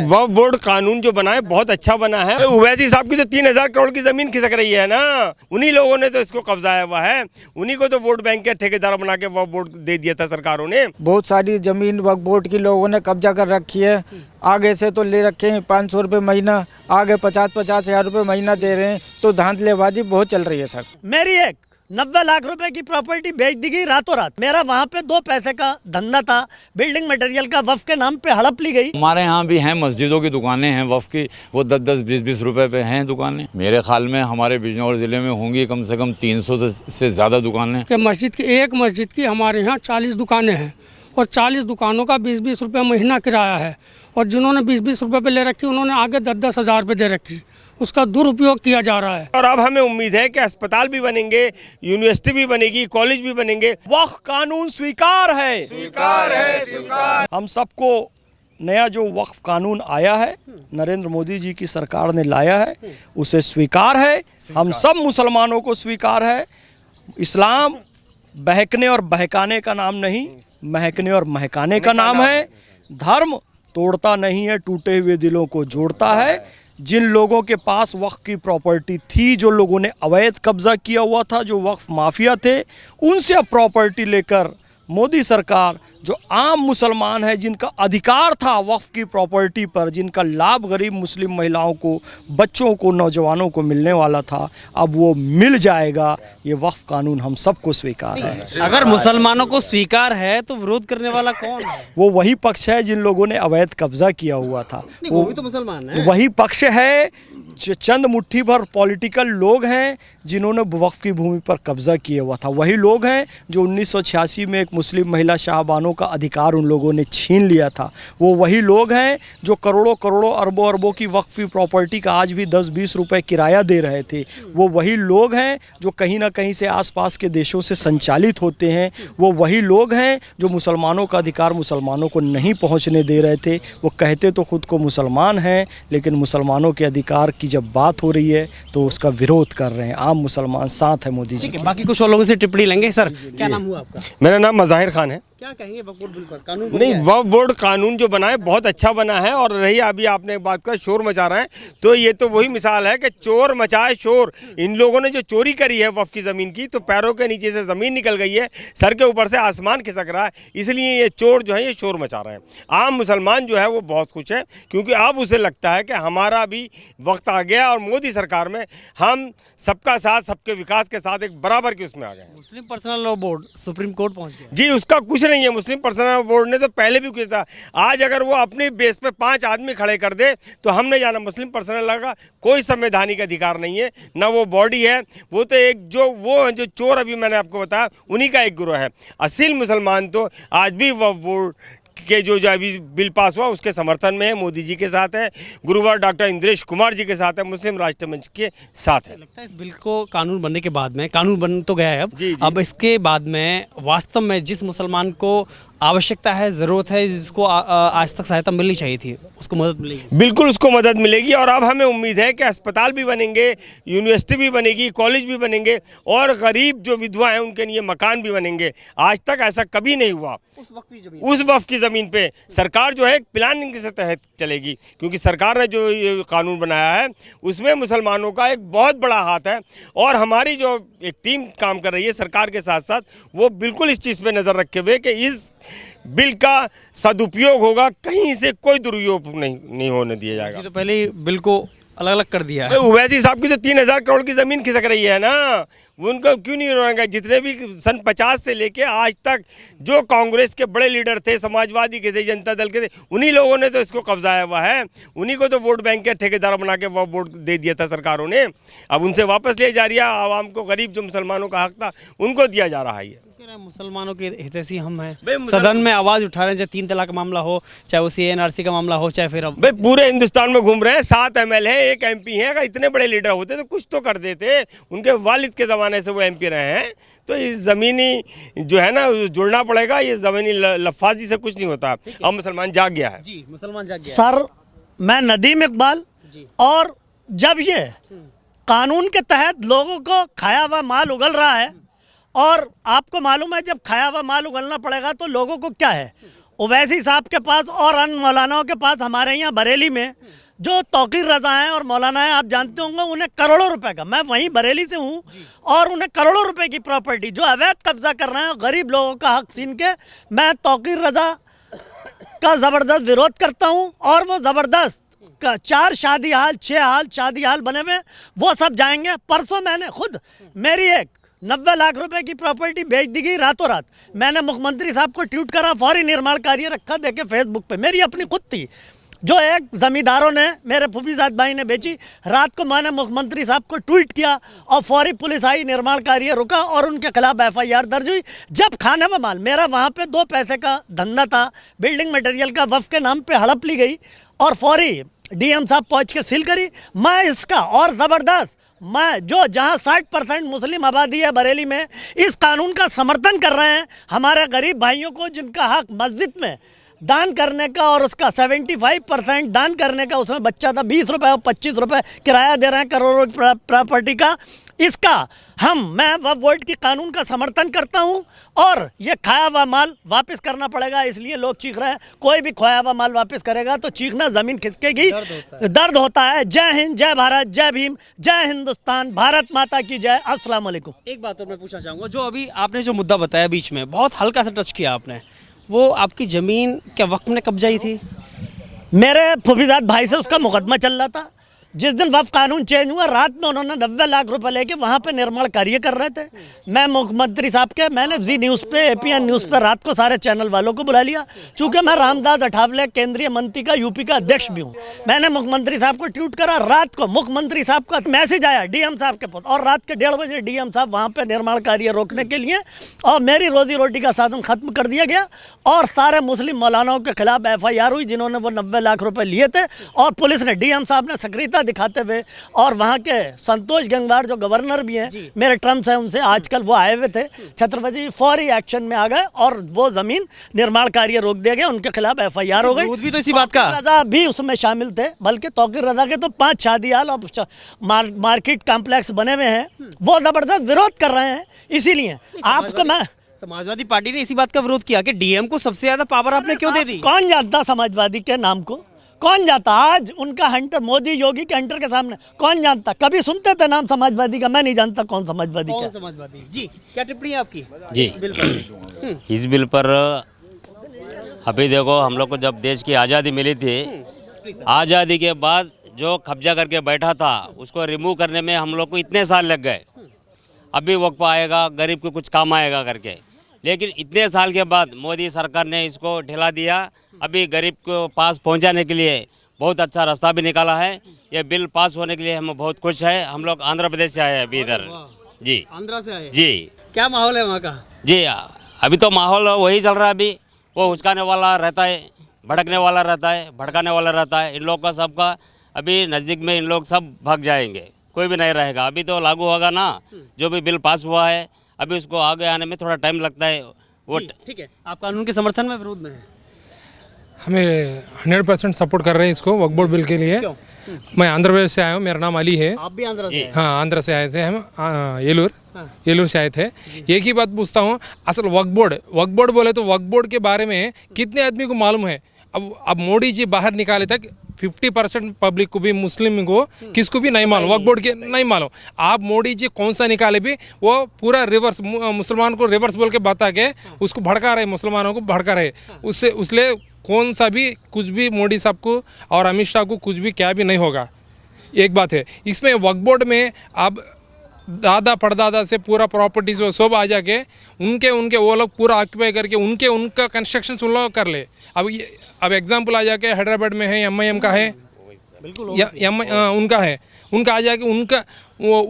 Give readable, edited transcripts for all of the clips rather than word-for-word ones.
वक्फ board कानून जो बना है बहुत अच्छा बना है। ओवैसी साहब की तो 3000 करोड़ की जमीन खिसक रही है ना, उन्हीं लोगों ने तो इसको कब्जाया हुआ है, उन्हीं को तो वोट बैंक के ठेकेदार बना के वक्फ बोर्ड दे दिया था सरकारों ने। बहुत सारी जमीन वक्फ बोर्ड की लोगों ने कब्जा कर रखी है। आगे से तो ले रखे हैं 500 रुपये महीना, आगे 50-50 हज़ार रुपये महीना दे रहे हैं। तो धांधलेबाजी बहुत चल रही है सर। मेरी एक 90 लाख रुपए की प्रॉपर्टी बेच दी गई रातों रात। मेरा वहाँ पे 2 पैसे का धंधा था, बिल्डिंग मटेरियल का, वक्फ के नाम पे हड़प ली गई। हमारे यहाँ भी हैं मस्जिदों की दुकानें हैं वक्फ की, वो 10-10, 20-20 रुपए पे हैं दुकानें। मेरे ख्याल में हमारे बिजनौर जिले में होंगी कम से कम 300 से ज़्यादा दुकानें। एक मस्जिद की हमारे यहाँ 40 दुकानें हैं और 40 दुकानों का 20-20 रुपये महीना किराया है, और जिन्होंने 20-20 रुपये पे ले रखी उन्होंने आगे 10-10 हज़ार रुपये दे रखी। उसका दुरुपयोग किया जा रहा है। और अब हमें उम्मीद है कि अस्पताल भी बनेंगे, यूनिवर्सिटी भी बनेगी, कॉलेज भी बनेंगे। वक्फ कानून स्वीकार है, स्वीकार है, स्वीकार। हम सबको नया जो वक्फ कानून आया है, नरेंद्र मोदी जी की सरकार ने लाया है, उसे स्वीकार है। हम सब मुसलमानों को स्वीकार है। इस्लाम बहकने और बहकाने का नाम नहीं, महकने और महकाने का नाम है। धर्म तोड़ता नहीं है, टूटे हुए दिलों को जोड़ता है। जिन लोगों के पास वक्फ की प्रॉपर्टी थी, जो लोगों ने अवैध कब्जा किया हुआ था, जो वक्फ माफिया थे, उनसे अब प्रॉपर्टी लेकर मोदी सरकार, जो आम मुसलमान है जिनका अधिकार था वक्फ की प्रॉपर्टी पर, जिनका लाभ गरीब मुस्लिम महिलाओं को, बच्चों को, नौजवानों को मिलने वाला था, अब वो मिल जाएगा। ये वक्फ कानून हम सबको स्वीकार है। अगर मुसलमानों को स्वीकार है तो विरोध करने वाला कौन है? वो वही पक्ष है जिन लोगों ने अवैध कब्जा किया हुआ था। वो भी तो मुसलमान है। वही पक्ष है, चंद मुट्ठी भर पॉलिटिकल लोग हैं जिन्होंने वक्फ की भूमि पर कब्जा किया हुआ था। वही लोग हैं जो 1986 में एक मुस्लिम महिला शाहबानों का अधिकार उन लोगों ने छीन लिया था। वो वही लोग हैं जो करोड़ों करोड़ों अरबों अरबों की वक्फ की प्रॉपर्टी का आज भी 10-20 रुपए किराया दे रहे थे। वो वही लोग हैं जो कहीं ना कहीं से आसपास के देशों से संचालित होते हैं। वो वही लोग हैं जो मुसलमानों का अधिकार मुसलमानों को नहीं पहुँचने दे रहे थे। वो कहते तो खुद को मुसलमान हैं, लेकिन मुसलमानों के अधिकार की जब बात हो रही है तो उसका विरोध कर रहे हैं। आम मुसलमान साथ है मोदी जी के। बाकी कुछ और लोगों से टिप्पणी लेंगे। सर, क्या नाम हुआ आपका? मेरा नाम मज़ाहिर खान है। क्या कहेंगे वक्फ बोर्ड बिल पर? कानून नहीं, वक्फ बोर्ड कानून जो बना है बहुत अच्छा बना है। और रही अभी आपने एक बात का शोर मचा रहे हैं, तो ये तो वही मिसाल है कि चोर मचाए शोर। इन लोगों ने जो चोरी करी है वक्फ की ज़मीन की, तो पैरों के नीचे से ज़मीन निकल गई है, सर के ऊपर से आसमान खिसक रहा है, इसलिए ये चोर जो है ये शोर मचा रहे हैं। आम मुसलमान जो है वो बहुत खुश है, क्योंकि अब उसे लगता है कि हमारा भी वक्त आ गया और मोदी सरकार में हम सबका साथ, सबके विकास के साथ एक बराबर की उसमें आ गए हैं। Muslim personal law board supreme court पहुंच गया जी, उसका कुछ नहीं है। मुस्लिम पर्सनल बोर्ड ने तो पहले भी किया था। आज अगर वो अपने बेस पे 5 आदमी खड़े कर दे तो हमने जाना। मुस्लिम पर्सनल का कोई संवैधानिक अधिकार नहीं है, ना वो बॉडी है। वो तो एक जो चोर अभी मैंने आपको बताया, उन्हीं का एक गिरोह है। असील मुसलमान तो आज भी वक्फ बोर्ड के जो अभी बिल पास हुआ उसके समर्थन में है, मोदी जी के साथ है, गुरुवार डॉक्टर इंद्रेश कुमार जी के साथ है, मुस्लिम राष्ट्र मंच के साथ है। लगता है इस बिल को कानून बनने के बाद में, कानून बन तो गया है जी। अब इसके बाद में वास्तव में जिस मुसलमान को आवश्यकता है, ज़रूरत है, जिसको आज तक सहायता मिलनी चाहिए थी, उसको मदद मिलेगी। बिल्कुल उसको मदद मिलेगी। और अब हमें उम्मीद है कि अस्पताल भी बनेंगे, यूनिवर्सिटी भी बनेगी, कॉलेज भी बनेंगे, और गरीब जो विधवा हैं उनके लिए मकान भी बनेंगे। आज तक ऐसा कभी नहीं हुआ। उस वक्फ की ज़मीन पे सरकार जो है एक प्लानिंग के तहत चलेगी, क्योंकि सरकार ने जो ये कानून बनाया है उसमें मुसलमानों का एक बहुत बड़ा हाथ है। और हमारी जो एक टीम काम कर रही है सरकार के साथ साथ, वो बिल्कुल इस चीज़ पे नज़र रखे हुए कि इस बिल का सदुपयोग होगा, कहीं से कोई दुरुपयोग नहीं होने दिया जाएगा। तो पहले बिल को अलग अलग कर दिया है। ओवैसी साहब की तो 3000 करोड़ की ज़मीन खिसक रही है ना, उनको क्यों नहीं रोएंगे? जितने भी सन 50 से लेके आज तक जो कांग्रेस के बड़े लीडर थे, समाजवादी के थे, जनता दल के थे, उन्हीं लोगों ने तो इसको कब्जाया हुआ है। उन्हीं को तो वोट बैंक के ठेकेदार बना के वक्फ बोर्ड दे दिया था सरकारों ने। अब उनसे वापस ले जा रही है। आवाम को, गरीब जो मुसलमानों का हक था, उनको दिया जा रहा है। मुसलमानों के हितैषी हम हैं, सदन में आवाज उठा रहे हैं, चाहे 3 तलाक का मामला हो, चाहे वो CNRC का मामला हो, चाहे फिर अब भाई पूरे हिंदुस्तान में घूम रहे हैं। 7 MLA हैं, 1 MP हैं। अगर इतने बड़े लीडर होते तो कुछ तो कर देते। उनके वालिद के ज़माने से वो MP रहे हैं। तो इस ज़मीनी जो है ना जुड़ना पड़ेगा। ये ज़मीनी लफाजी से कुछ नहीं होता। अब मुसलमान जाग गया है। जी, मुसलमान जाग गया। सर, मैं नदीम इकबाल, और जब ये कानून के तहत लोगों को खाया हुआ माल उगल रहा है, और आपको मालूम है जब खाया हुआ माल उगलना पड़ेगा तो लोगों को क्या है, ओवैसी साहब के पास और अन्य मौलानाओं के पास हमारे यहाँ बरेली में जो तौकीर रजा हैं और मौलाना हैं, आप जानते होंगे, उन्हें करोड़ों रुपए का, मैं वहीं बरेली से हूँ, और उन्हें करोड़ों रुपए की प्रॉपर्टी जो अवैध कब्जा कर रहे हैं गरीब लोगों का हक छीन के, मैं तौकीर रजा का ज़बरदस्त विरोध करता हूँ। और वो ज़बरदस्त 4 शादी हाल 6 शादी हाल बने हुए, वो सब जाएंगे। परसों मैंने खुद मेरी एक 90 लाख रुपए की प्रॉपर्टी बेच दी गई रातों रात। मैंने मुख्यमंत्री साहब को ट्वीट करा, फौरी निर्माण कार्य रखा देखे फेसबुक पे, मेरी अपनी खुद थी, जो एक जमींदारों ने, मेरे फूफीजाद भाई ने बेची। रात को मैंने मुख्यमंत्री साहब को ट्वीट किया और फौरी पुलिस आई, निर्माण कार्य रुका और उनके खिलाफ FIR दर्ज हुई। जब खाने में माल, मेरा वहाँ पे 2 पैसे का धंधा था, बिल्डिंग मटेरियल का, वफ़ के नाम पे हड़प ली गई और फौरी DM साहब पहुँच के सील करी। मैं इसका और ज़बरदस्त, मैं जो जहाँ 60% मुस्लिम आबादी है बरेली में, इस कानून का समर्थन कर रहे हैं। हमारे गरीब भाइयों को जिनका हक मस्जिद में दान करने का और उसका 75% दान करने का, उसमें बच्चा था 20 रुपये और 25 रुपये किराया दे रहे हैं करोड़ों प्रॉपर्टी का, इसका मैं वक्फ बोर्ड की कानून का समर्थन करता हूं। और ये खाया हुआ माल वापस करना पड़ेगा, इसलिए लोग चीख रहे हैं। कोई भी खोया हुआ माल वापस करेगा तो चीखना, ज़मीन खिसकेगी, दर्द होता है। जय हिंद, जय भारत, जय भीम, जय हिंदुस्तान, भारत माता की जय। अस्सलाम वालेकुम। एक बात और मैं पूछना चाहूँगा, जो अभी आपने जो मुद्दा बताया बीच में, बहुत हल्का सा टच किया आपने, वो आपकी ज़मीन क्या वक्त में कब्जा ही थी? मेरे फुफीजाद भाई से उसका मुकदमा चल रहा था। जिस दिन वक्फ कानून चेंज हुआ, रात में उन्होंने 90 लाख रुपए लेके वहाँ पे निर्माण कार्य कर रहे थे। मैं मुख्यमंत्री साहब के, मैंने जी न्यूज़ पे, APN न्यूज़ पे रात को सारे चैनल वालों को बुला लिया। चूँकि मैं रामदास अठावले केंद्रीय मंत्री का UP का अध्यक्ष भी हूँ, मैंने मुख्यमंत्री साहब को ट्वीट करा। रात को मुख्यमंत्री साहब का मैसेज आया DM साहब के पास, और रात के 1:30 बजे DM साहब वहाँ पर निर्माण कार्य रोकने के लिए, और मेरी रोजी रोटी का साधन ख़त्म कर दिया गया। और सारे मुस्लिम मौलानाओं के खिलाफ FIR हुई जिन्होंने वो 90 लाख रुपये लिए थे। और पुलिस ने, DM साहब ने सक्रियता दिखाते हुए, और वहाँ के संतोष गंगवार जो गवर्नर भी हैं, मेरे टर्म्स हैं उनसे, आजकल वो आए हुए थे, छत्रपति फौरी एक्शन में आ गए और वो ज़मीन निर्माण कार्य रोक दिया गया, उनके खिलाफ FIR हो गई। विरोध भी तो इसी बात का, रजा भी उसमें शामिल थे, बल्कि तौकीर रजा के तो 5 शादी हाल और मार्केट कॉम्प्लेक्स बने हुए हैं, वो ज़बरदस्त विरोध कर रहे हैं। इसीलिए आपको मैं, समाजवादी पार्टी ने इसी बात का विरोध किया कि DM को सबसे ज़्यादा पावर आपने क्यों दे दी? कौन जानता समाजवादी के नाम को, कौन जानता? आज उनका हंटर, मोदी योगी के हंटर के सामने कौन जानता? कभी सुनते थे नाम समाजवादी का? मैं नहीं जानता कौन समाजवादी क्या। समाजवादी जी, क्या टिप्पणी है आपकी जी इस बिल पर? अभी देखो, हम लोग को जब देश की आज़ादी मिली थी, आज़ादी के बाद जो कब्जा करके बैठा था उसको रिमूव करने में हम लोग को इतने साल लग गए। अभी वक्त आएगा, गरीब को कुछ काम आएगा करके, लेकिन इतने साल के बाद मोदी सरकार ने इसको ढिला दिया। अभी गरीब को पास पहुंचाने के लिए बहुत अच्छा रास्ता भी निकाला है। ये बिल पास होने के लिए हम बहुत खुश हैं। हम लोग आंध्र प्रदेश से आए हैं अभी इधर। जी, आंध्रा से आए जी। क्या माहौल है वहाँ का? जी, अभी तो माहौल वही चल रहा है। अभी वो उचकाने वाला रहता है, भड़कने वाला रहता है, भड़काने वाला रहता है। इन लोग का सबका अभी नज़दीक में इन लोग सब भाग जाएंगे, कोई भी नहीं रहेगा। अभी तो लागू होगा ना, जो भी बिल पास हुआ है, अभी उसको आगे आने में थोड़ा टाइम लगता है। वो ठीक है, आप कानून के समर्थन में, विरोध में है? हमें 100% सपोर्ट कर रहे हैं इसको, वक्फ बोर्ड बिल के लिए। मैं आंध्र प्रदेश से आया हूँ, मेरा नाम अली है। आप भी आंध्र से? हाँ, आंध्र से आए थे हम, येलूर से आए थे। एक ही बात पूछता हूँ, असल वक्फ बोर्ड बोले तो वक्फ बोर्ड के बारे में कितने आदमी को मालूम है? अब मोदी जी बाहर निकाले तक 50% पब्लिक को भी, मुस्लिम को, किसको भी नहीं मालूम, वक्फ बोर्ड के नहीं मालूम। आप मोदी जी कौन सा निकाले भी, वो पूरा रिवर्स, मुसलमान को रिवर्स बोल के बता के उसको भड़का रहे, मुसलमानों को भड़का रहे। उससे कौन सा भी कुछ भी मोदी साहब को और अमित शाह को कुछ भी क्या भी नहीं होगा। एक बात है, इसमें वक्फ बोर्ड में आप दादा परदादा से पूरा प्रॉपर्टीज वो सब आ जाके उनके वो लोग पूरा ऑक्यूपाई करके उनका कंस्ट्रक्शन उन लोग कर ले। अब एग्जांपल आ जाके हैदराबाद में है, MIM का है, उनका है, उनका आ जाके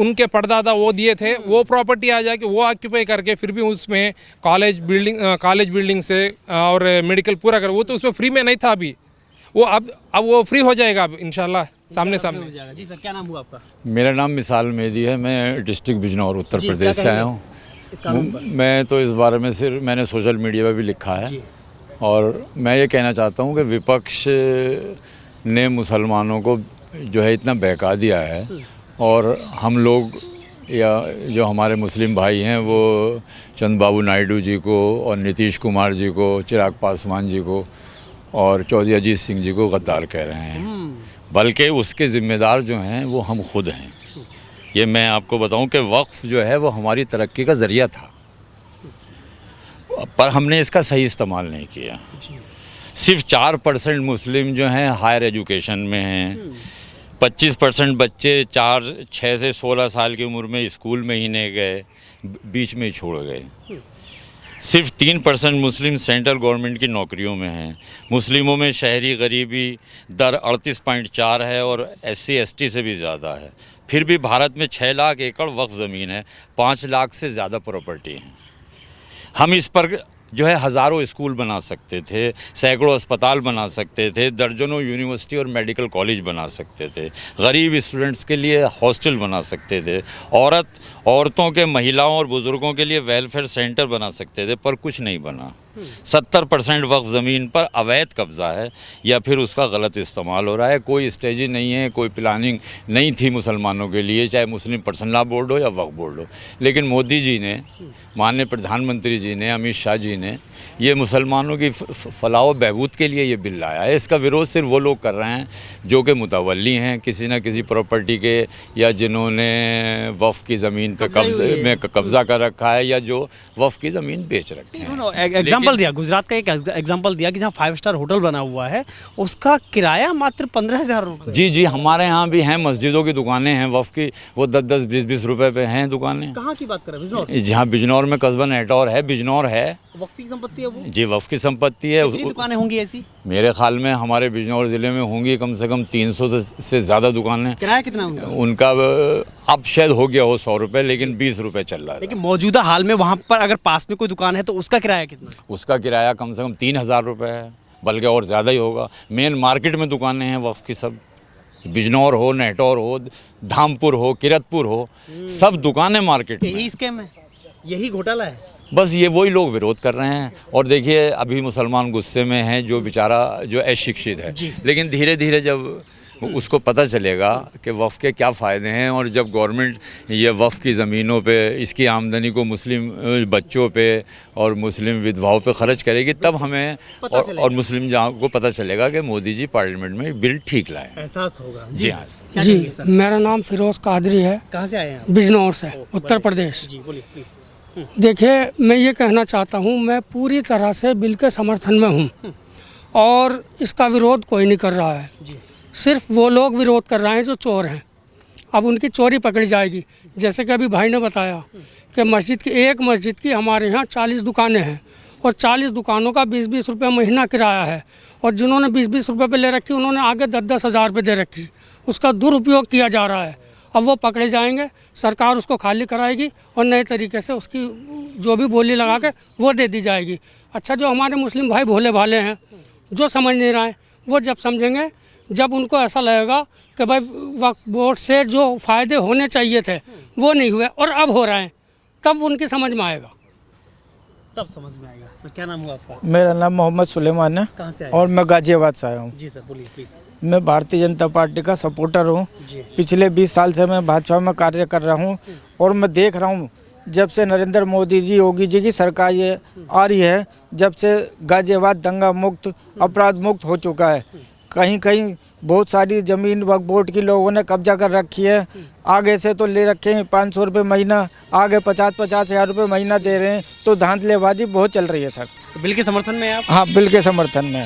उनके परदादा वो दिए थे, वो प्रॉपर्टी आ जाके वो ऑक्यूपाई करके फिर भी उसमें कॉलेज बिल्डिंग से और मेडिकल पूरा कर, वो तो उसमें फ्री में नहीं था। अभी वो अब वो फ्री हो जाएगा अब इंशाल्लाह, सामने हो जाएगा। जी सर, क्या नाम हुआ आपका? मेरा नाम मिसाल मेहदी है। मैं डिस्ट्रिक्ट बिजनौर उत्तर प्रदेश से आया हूँ। इस कानून पर? मैं तो इस बारे में सिर्फ मैंने सोशल मीडिया पर भी लिखा है, और मैं ये कहना चाहता हूँ कि विपक्ष ने मुसलमानों को जो है इतना बहका दिया है, और हम लोग या जो हमारे मुस्लिम भाई हैं वो चंद्रबाबू नायडू जी को और नीतीश कुमार जी को, चिराग पासवान जी को और चौधरी अजीत सिंह जी को गद्दार कह रहे हैं, बल्कि उसके ज़िम्मेदार जो हैं वो हम खुद हैं। ये मैं आपको बताऊं कि वक्फ जो है वो हमारी तरक्की का ज़रिया था, पर हमने इसका सही इस्तेमाल नहीं किया। सिर्फ 4% मुस्लिम जो हैं हायर एजुकेशन में हैं, 25% बच्चे 6 से 16 साल की उम्र में स्कूल में ही नहीं गए, बीच में ही छोड़ गए। सिर्फ 3% मुस्लिम सेंट्रल गवर्नमेंट की नौकरियों में हैं। मुस्लिमों में शहरी गरीबी दर 38.4 है और SC ST से भी ज़्यादा है। फिर भी भारत में 6 लाख एकड़ वक्फ ज़मीन है, 5 लाख से ज़्यादा प्रॉपर्टी है। हम इस पर जो है हज़ारों स्कूल बना सकते थे, सैकड़ों अस्पताल बना सकते थे, दर्जनों यूनिवर्सिटी और मेडिकल कॉलेज बना सकते थे, गरीब स्टूडेंट्स के लिए हॉस्टल बना सकते थे, औरतों के, महिलाओं और बुज़ुर्गों के लिए वेलफेयर सेंटर बना सकते थे, पर कुछ नहीं बना। 70% वक्फ ज़मीन पर अवैध कब्ज़ा है या फिर उसका गलत इस्तेमाल हो रहा है। कोई स्ट्रेटजी नहीं है, कोई प्लानिंग नहीं थी मुसलमानों के लिए, चाहे मुस्लिम पर्सनल लॉ बोर्ड हो या वक्फ बोर्ड हो। लेकिन मोदी जी ने, माननीय प्रधानमंत्री जी ने, अमित शाह जी ने ये मुसलमानों की फलाह व बहबूद के लिए ये बिल लाया है। इसका विरोध सिर्फ वो लोग कर रहे हैं जो कि मुतवल्ली हैं किसी न किसी प्रॉपर्टी के, या जिन्होंने वक्फ की ज़मीन पे कब्ज़ा कर रखा है, या जो वक्फ की ज़मीन बेच रखे हैं। एग्जाम्पल दिया, गुजरात का एक एग्जाम्पल दिया कि जहाँ 5 स्टार होटल बना हुआ है उसका किराया मात्र 15,000 रुपये। जी, हमारे यहाँ भी हैं, मस्जिदों की दुकानें हैं वक्फ की, वो 10-10, 20-20 रुपए पे हैं दुकानें। कहाँ की बात कर रहे हैं? बिजनौर? जहाँ बिजनौर में कस्बा नेटौर है, बिजनौर है, वक्फ की संपत्ति है वो? जी, वक्फ की संपत्ति है। कितनी दुकानें होंगी ऐसी? मेरे ख्याल में हमारे बिजनौर ज़िले में होंगी कम से कम 300 से ज़्यादा दुकानें। किराया कितना होगा उनका? अब शायद हो गया हो 100 रुपये, लेकिन 20 रुपये चल रहा है। लेकिन मौजूदा हाल में वहाँ पर अगर पास में कोई दुकान है तो उसका किराया कितना? उसका किराया कम से कम 3,000 रुपये है, बल्कि और ज़्यादा ही होगा। मेन मार्केट में दुकानें हैं वक्फ की, सब बिजनौर हो, नेटौर हो, धामपुर हो, किरतपुर हो, सब दुकानें मार्केट में। यही स्कैम है, यही घोटाला है। बस ये वही लोग विरोध कर रहे हैं। और देखिए, अभी मुसलमान गुस्से में हैं, जो बेचारा जो अशिक्षित है, लेकिन धीरे धीरे जब उसको पता चलेगा कि वक्फ के क्या फ़ायदे हैं, और जब गवर्नमेंट ये वक्फ की ज़मीनों पे इसकी आमदनी को मुस्लिम बच्चों पे और मुस्लिम विधवाओं पे खर्च करेगी, तब हमें और मुस्लिम को पता चलेगा कि मोदी जी पार्लियामेंट में बिल ठीक लाए। एहसास होगा। जी हाँ जी, मेरा नाम फिरोज़ कादरी है। कहाँ से आए हैं? बिजनौर से, उत्तर प्रदेश। जी बोलिए प्लीज। देखिए, मैं ये कहना चाहता हूँ, मैं पूरी तरह से बिल के समर्थन में हूँ और इसका विरोध कोई नहीं कर रहा है। सिर्फ वो लोग विरोध कर रहे हैं जो चोर हैं। अब उनकी चोरी पकड़ी जाएगी। जैसे कि अभी भाई ने बताया कि एक मस्जिद की हमारे यहाँ 40 दुकानें हैं और 40 दुकानों का 20-20 रुपये महीना किराया है, और जिन्होंने 20-20 रुपये पे ले रखी उन्होंने आगे 10-10 हज़ार रुपये दे रखी। उसका दुरुपयोग किया जा रहा है। अब वो पकड़े जाएंगे, सरकार उसको खाली कराएगी और नए तरीके से उसकी जो भी बोली लगा के वो दे दी जाएगी। अच्छा, जो हमारे मुस्लिम भाई भोले भाले हैं, जो समझ नहीं रहे हैं, वो जब समझेंगे, जब उनको ऐसा लगेगा कि भाई वक्फ बोर्ड से जो फ़ायदे होने चाहिए थे वो नहीं हुए और अब हो रहे हैं, तब उनकी समझ में आएगा। तब समझ में आएगा। सर, क्या नाम हुआ आपका? मेरा नाम मोहम्मद सुलेमान है। कहाँ से आए? और मैं गाजियाबाद से आया हूँ। जी सर, बोलिए प्लीज़। मैं भारतीय जनता पार्टी का सपोर्टर हूँ। पिछले 20 साल से मैं भाजपा में कार्य कर रहा हूँ और मैं देख रहा हूँ, जब से नरेंद्र मोदी जी, योगी जी की सरकार ये आ रही है, जब से गाजियाबाद दंगा मुक्त, अपराध मुक्त हो चुका है। कहीं कहीं बहुत सारी ज़मीन वक्फ बोर्ड की लोगों ने कब्जा कर रखी है। आगे से तो ले रखे हैं 500 रुपये महीना, आगे 50-50 हज़ार रुपये महीना दे रहे हैं। तो धांधलेबाजी बहुत चल रही है सर। बिल के समर्थन में आप? हाँ, बिल के समर्थन में है।